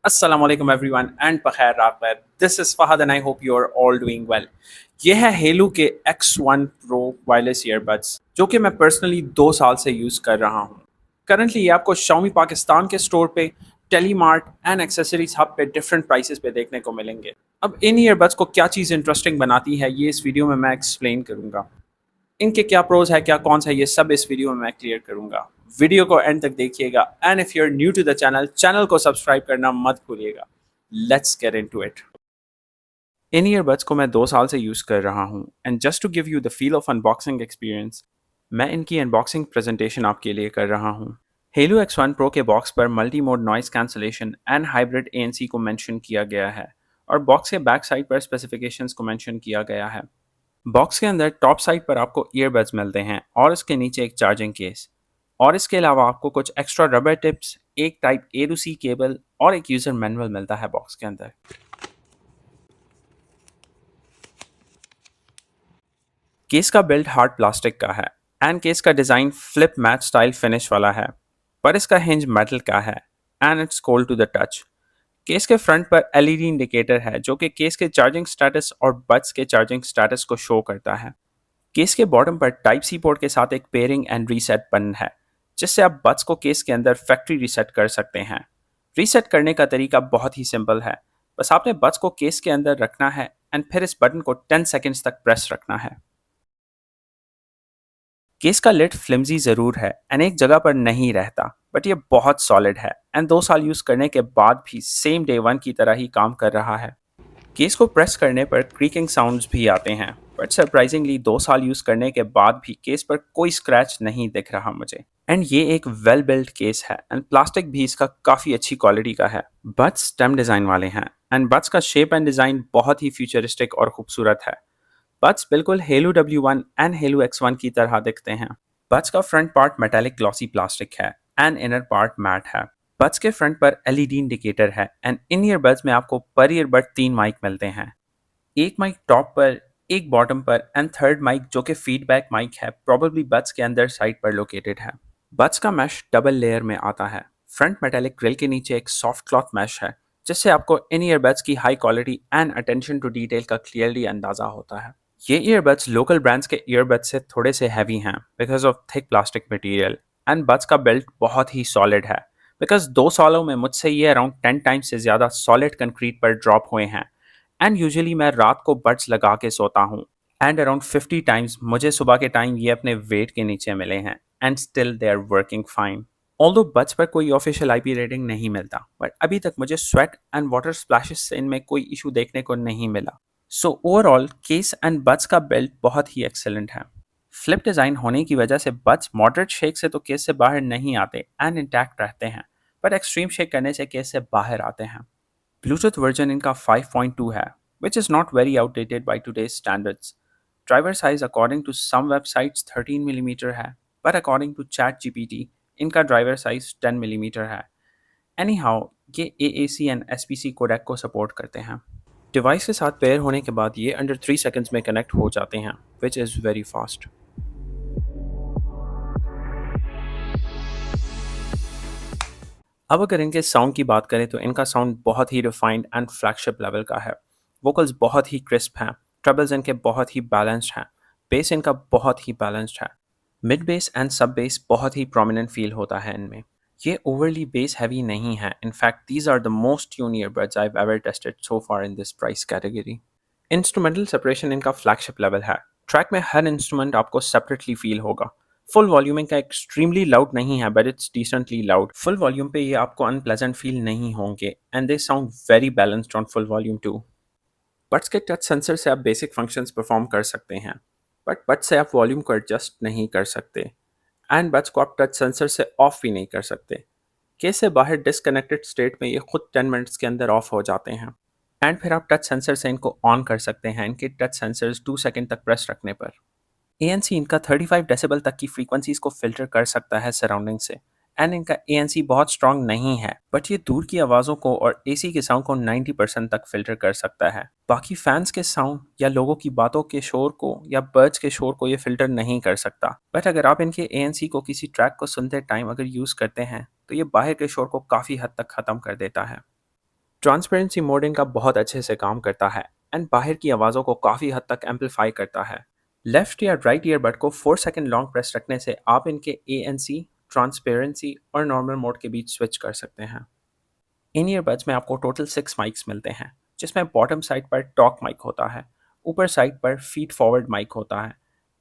Assalamualaikum everyone and बखैर रात। This is Fahad and I hope you are all doing well। ये है हेलू के X1 Pro वायरलेस ईयरबड्स जो कि मैं पर्सनली 2 साल से यूज़ कर रहा हूँ। करंटली ये आपको Xiaomi पाकिस्तान के स्टोर पे, टेलीमार्ट एंड एक्सेसरीज हब पे डिफरेंट प्राइसेस पे देखने को मिलेंगे। अब इन ईयरबड्स को क्या चीज़ इंटरेस्टिंग बनाती है ये इस वीडियो में मैं एक्सप्लेन करूँगा। इनके क्या प्रोज है क्या कौन सा ये सब इस वीडियो में मैं क्लियर करूंगा। वीडियो को एंड तक देखिएगा and if you are new to the channel को सब्सक्राइब करना मत भूलिएगा। Let's get into it. इन ईयरबड्स को मैं 2 साल से यूज़ कर रहा हूँ and just to give you the feel of unboxing experience मैं इनकी अनबॉक्सिंग प्रेजेंटेशन आपके लिए कर रहा हूँ। हेलो X1 Pro के बॉक्स पर multi mode noise cancellation and hybrid ANC को मेंशन किया गया है और बॉक्स के बैक साइड पर स्पेसिफिकेशंस को मेंशन किया गया है। बॉक्स के अंदर टॉप साइड पर आपको ईयरबड्स मिलते हैं और इसके नीचे एक चार्जिंग केस और इसके अलावा आपको कुछ एक्स्ट्रा रबर टिप्स, एक type A to C cable और एक यूज़र मैनुअल मिलता है बॉक्स के अंदर। केस का बिल्ड हार्ड प्लास्टिक का है एंड केस का design flip matte style finish वाला है, पर इसका हिंज मेटल का है and it's cold to the touch. Case के फ्रंट पर एलईडी इंडिकेटर है जो कि केस के चार्जिंग स्टेटस और बड्स के चार्जिंग स्टेटस को शो करता है। केस के बॉटम पर टाइप सी पोर्ट के साथ एक पेयरिंग एंड रीसेट बटन है जिससे आप बड्स को केस के अंदर फैक्ट्री रीसेट कर सकते हैं। रीसेट करने का तरीका बहुत ही सिंपल है, बस आपने बड्स को केस के अंदर रखना है एंड फिर इस बटन को 10 सेकंड्स तक प्रेस रखना है। केस का लिड फ्लिमजी ज़रूर है एंड एक जगह पर नहीं रहता, बट ये बहुत सॉलिड है एंड 2 साल यूज़ करने के बाद भी सेम डे वन की तरह ही काम कर रहा है। केस को प्रेस करने पर क्रीकिंग साउंड्स भी आते हैं, बट सरप्राइजिंगली 2 साल यूज़ करने के बाद भी केस पर कोई स्क्रैच नहीं दिख रहा मुझे। एंड ये एक वेल बिल्ड केस है एंड प्लास्टिक भी इसका काफ़ी अच्छी क्वालिटी का है। बड्स स्टेम डिज़ाइन वाले हैं एंड बड्स का शेप एंड डिज़ाइन बहुत ही फ्यूचरिस्टिक और खूबसूरत है। बड्स बिल्कुल hello W1 and hello X1 की तरह दिखते हैं। बड्स का front part metallic glossy plastic है एंड इनर पार्ट मैट है। बड्स के फ्रंट पर एलईडी इंडिकेटर है एंड इन ईयरबड्स में आपको पर ईयरबड 3 माइक मिलते हैं। एक माइक टॉप पर, एक बॉटम पर एंड थर्ड माइक जो कि फीडबैक माइक है प्रोबेबली बड्स के अंदर साइड पर लोकेटेड है। बड्स का मैश डबल लेयर में आता है। फ्रंट मेटालिक ग्रिल के नीचे एक सॉफ्ट क्लॉथ मैश है जिससे आपको इन ईयरबड्स की high quality and attention to detail का क्लियरली अंदाजा होता है। ये ईयरबड्स लोकल ब्रांड्स के ईयरबड्स से थोड़े से हैवी हैं because of thick plastic material and buds का बिल्ट बहुत ही सॉलिड है बिकॉज 2 सालों में मुझसे ये अराउंड 10 टाइम्स से ज़्यादा सॉलिड कंक्रीट पर ड्रॉप हुए हैं एंड यूजुअली मैं रात को बड्स लगा के सोता हूँ एंड अराउंड 50 टाइम्स मुझे सुबह के टाइम ये अपने वेट के नीचे मिले हैं and still they are working fine. Although buds पर कोई ऑफिशियल आईपी रेटिंग नहीं मिलता, बट अभी तक मुझे स्वेट एंड वाटर स्प्लैशेस से इनमें कोई इशू देखने को नहीं मिला। So overall case and buds का बिल्ड बहुत ही एक्सेलेंट है। फ्लिप डिज़ाइन होने की वजह से बड्स मॉडरेट शेक से तो केस से बाहर नहीं आते एंड इंटैक्ट रहते हैं, पर एक्सट्रीम शेक करने से केस से बाहर आते हैं। ब्लूटूथ वर्जन इनका 5.2 है, which is not very outdated by today's standards. Driver size according to some websites 13 millimetre है, पर अकॉर्डिंग टू चैट GPT इनका ड्राइवर साइज 10 मिलीमीटर है। एनी हाउ ये AAC एंड SPC कोडेक को सपोर्ट करते हैं। डिवाइस के साथ पेयर होने के बाद ये अंडर 3 सेकंड्स में कनेक्ट हो जाते हैं, विच इज़ वेरी फास्ट। अब अगर इनके साउंड की बात करें तो इनका साउंड बहुत ही रिफाइंड एंड फ्लैगशिप लेवल का है। वोकल्स बहुत ही क्रिस्प हैं, ट्रबल्स इनके बहुत ही बैलेंस्ड हैं, बेस इनका बहुत ही बैलेंस्ड है। मिड बेस एंड सब बेस बहुत ही प्रोमिनेंट फील होता है इनमें। ये ओवरली बेस हैवी नहीं है। In fact these are the most tune earbuds I have ever tested so far in this price category. Instrumental separation इनका फ्लैगशिप लेवल है। ट्रैक में हर इंस्ट्रूमेंट आपको सेपरेटली फील होगा। फुल वॉल्यूम इनका एक्सट्रीमली लाउड नहीं है, but it's decently loud. Full volume पे ये आपको अनप्लेजेंट फील नहीं होंगे and they sound very balanced on full volume too. Buds के टच सेंसर से आप बेसिक फंक्शंस परफॉर्म कर सकते हैं, बट बट्स से आप वॉल्यूम को एडजस्ट नहीं कर सकते एंड बट्स को आप टच सेंसर से ऑफ भी नहीं कर सकते। केस से बाहर डिसकनेक्टेड स्टेट में ये खुद 10 मिनट्स के अंदर ऑफ हो जाते हैं एंड फिर आप टच सेंसर से इनको ऑन कर सकते हैं इनके टच सेंसर्स 2 सेकंड तक प्रेस रखने पर। ANC इनका 35 डेसिबल तक की फ्रीक्वेंसीज को फिल्टर कर सकता है सराउंडिंग से एंड इनका ANC बहुत स्ट्रॉन्ग नहीं है, बट ये दूर की आवाज़ों को और AC के साउंड को 90% तक फिल्टर कर सकता है। बाकी फैंस के साउंड या लोगों की बातों के शोर को या बर्ड्स के शोर को ये फिल्टर नहीं कर सकता, बट अगर आप इनके ANC को किसी ट्रैक को सुनते टाइम अगर यूज़ करते हैं तो ये बाहर के शोर को काफ़ी हद तक ख़त्म कर देता है। ट्रांसपेरेंसी मोड इनका बहुत अच्छे से काम करता है एंड बाहर की आवाज़ों को काफ़ी हद तक एम्पलीफाई करता है। लेफ्ट या राइट ईयरबड को 4 सेकंड लॉन्ग प्रेस रखने से आप इनके ANC, ट्रांसपेरेंसी और नॉर्मल मोड के बीच स्विच कर सकते हैं। इन ईयरबड्स में आपको टोटल 6 माइक्स मिलते हैं, जिसमें बॉटम साइड पर टॉक माइक होता है, ऊपर साइड पर फीड फॉरवर्ड माइक होता है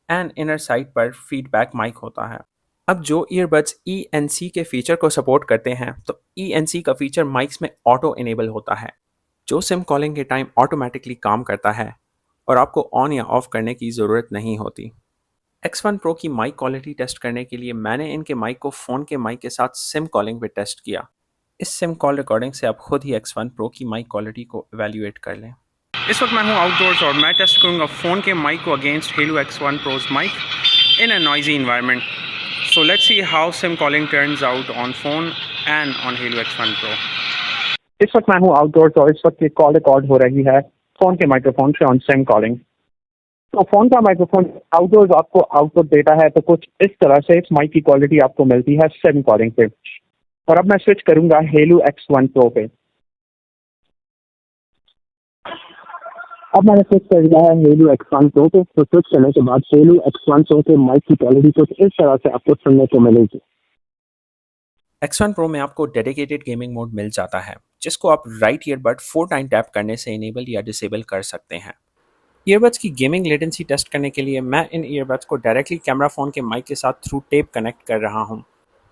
एंड इनर साइड पर फीडबैक माइक होता है। अब जो ईयरबड्स ENC के फीचर को सपोर्ट करते हैं, तो ENC का फीचर माइक्स में ऑटो इनेबल होता है, जो सिम कॉलिंग के टाइम ऑटोमेटिकली काम करता है और आपको ऑन या ऑफ करने की ज़रूरत नहीं होती। X1 Pro की माइक क्वालिटी टेस्ट करने के लिए मैंने इनके माइक को फ़ोन के माइक के साथ सिम कॉलिंग पे टेस्ट किया। इस सिम कॉल रिकॉर्डिंग से आप खुद ही X1 Pro की माइक क्वालिटी को एवेल्यूएट कर लें। इस वक्त मैं हूँ आउटडोर्स और मैं टेस्ट करूँगा फ़ोन के माइक को against Halo X1 Pro's mic in a noisy environment. So let's see how SIM calling turns out on phone and on Halo X1 Pro. इस वक्त मैं हूँ आउटडोर्स और इस वक्त ये कॉल रिकॉर्ड हो रही है फ़ोन के माइक्रोफोन से ऑन सिम कॉलिंग। तो फ़ोन का माइक्रोफोन आउटडोर्स आपको आउटपुट देता है, तो कुछ इस तरह से इस माइक की क्वालिटी आपको मिलती है सिम कॉलिंग पे। और अब मैं स्विच करूँगा Halo X1 Pro पे। अब मैंने स्विच कर दिया है Halo X1 Pro पे। तो स्विच करने के बाद Halo X1 Pro के माइक की क्वालिटी कुछ इस तरह से आपको सुनने को मिलेगी। X1 Pro में आपको डेडिकेटेड गेमिंग मोड मिल जाता है, जिसको आप राइट ईयरबड 4 टाइम टैप करने से इनेबल या डिसेबल कर सकते हैं। ईयरबड्स की गेमिंग लेटेंसी टेस्ट करने के लिए मैं इन ईयरबड्स को डायरेक्टली कैमरा फ़ोन के माइक के साथ थ्रू टेप कनेक्ट कर रहा हूँ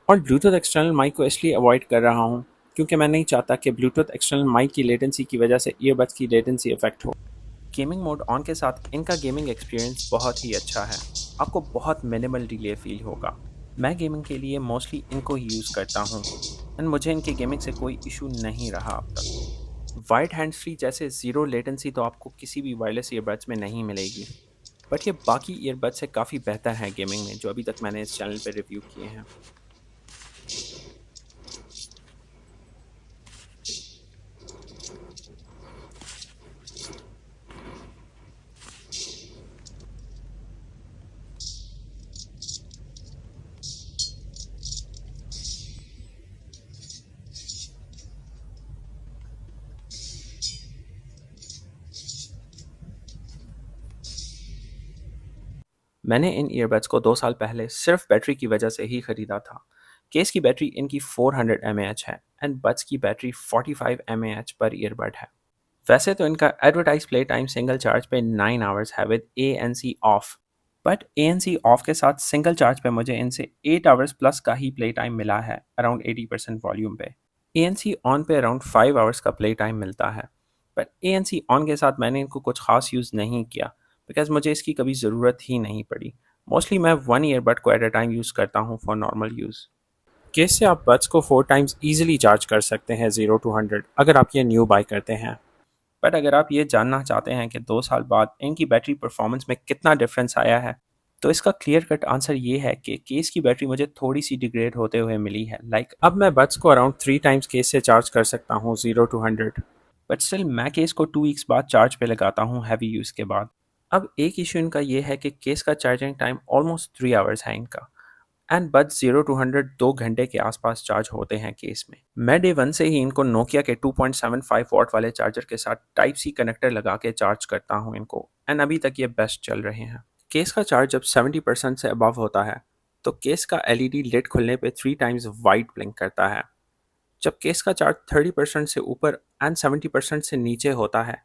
और ब्लूटूथ एक्सटर्नल माइक को इसलिए अवॉइड कर रहा हूँ क्योंकि मैं नहीं चाहता कि ब्लूटूथ एक्सटर्नल माइक की लेटेंसी की वजह से ईयरबड्स की लेटेंसी इफेक्ट हो। गेमिंग मोड ऑन के साथ इनका गेमिंग एक्सपीरियंस बहुत ही अच्छा है, आपको बहुत मिनिमल डिले फील होगा। मैं गेमिंग के लिए मोस्टली इनको ही यूज़ करता हूँ एंड मुझे इनके गेमिंग से कोई इशू नहीं रहा अब तक। वाइड हैंड्स फ्री जैसे ज़ीरो लेटेंसी तो आपको किसी भी वायरलेस ईयरबड्स में नहीं मिलेगी, बट ये बाकी ईयरबड्स से काफ़ी बेहतर हैं गेमिंग में जो अभी तक मैंने इस चैनल पर रिव्यू किए हैं। मैंने इन ईयरबड्स को 2 साल पहले सिर्फ बैटरी की वजह से ही ख़रीदा था। केस की बैटरी इनकी 400 mAh है एंड बड्स की बैटरी 45 mAh पर ईयरबड है। वैसे तो इनका advertise play time single charge पे 9 आवर्स है with ANC of, but ANC of के साथ सिंगल चार्ज पे मुझे इनसे 8 आवर्स प्लस का ही प्ले टाइम मिला है अराउंड 80% वॉल्यूम पे। ANC ऑन पे अराउंड 5 आवर्स का प्ले टाइम मिलता है, बट ANC ऑन के साथ मैंने इनको कुछ खास यूज़ नहीं किया बिकॉज मुझे इसकी कभी ज़रूरत ही नहीं पड़ी। मोस्टली मैं 1 ईयरबड को एट अ टाइम यूज़ करता हूँ फॉर नॉर्मल यूज़। केस से आप बड्स को 4 टाइम्स ईजिली चार्ज कर सकते हैं 0 to 100 अगर आप ये न्यू बाय करते हैं। बट अगर आप ये जानना चाहते हैं कि 2 साल बाद इनकी बैटरी परफॉर्मेंस में कितना डिफरेंस आया है, तो इसका क्लियर कट आंसर ये है कि केस की बैटरी मुझे थोड़ी सी डिग्रेड होते हुए मिली है। अब मैं बड्स को अराउंड 3 टाइम्स केस से चार्ज कर सकता हूँ 0 to 100, बट स्टिल मैं केस को 2 वीक्स बाद चार्ज पे लगाता हूँ हैवी यूज़ के बाद। अब एक इशू इनका ये है कि केस का चार्जिंग टाइम ऑलमोस्ट 3 आवर्स है इनका एंड बड्स 0 to 100 2 घंटे के आसपास चार्ज होते हैं केस में। मैं डे 1 से ही इनको नोकिया के 2.75 वॉट वाले चार्जर के साथ टाइप सी कनेक्टर लगा के चार्ज करता हूँ इनको एंड अभी तक ये बेस्ट चल रहे हैं। केस का चार्ज जब 70% से अबव होता है तो केस का LED लिड खुलने पे 3 टाइम्स वाइट ब्लिंक करता है। जब केस का चार्ज 30% से ऊपर एंड 70% से नीचे होता है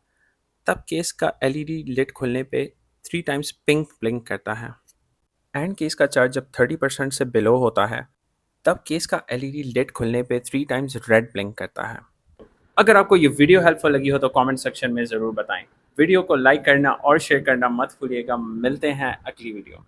तब केस का LED लिड खुलने पे 3 टाइम्स पिंक ब्लिंक करता है एंड केस का चार्ज जब 30% से बिलो होता है तब केस का LED लिड खुलने पे 3 टाइम्स रेड ब्लिंक करता है। अगर आपको ये वीडियो हेल्पफुल लगी हो तो कमेंट सेक्शन में ज़रूर बताएं। वीडियो को लाइक करना और शेयर करना मत भूलिएगा। मिलते हैं अगली वीडियो में।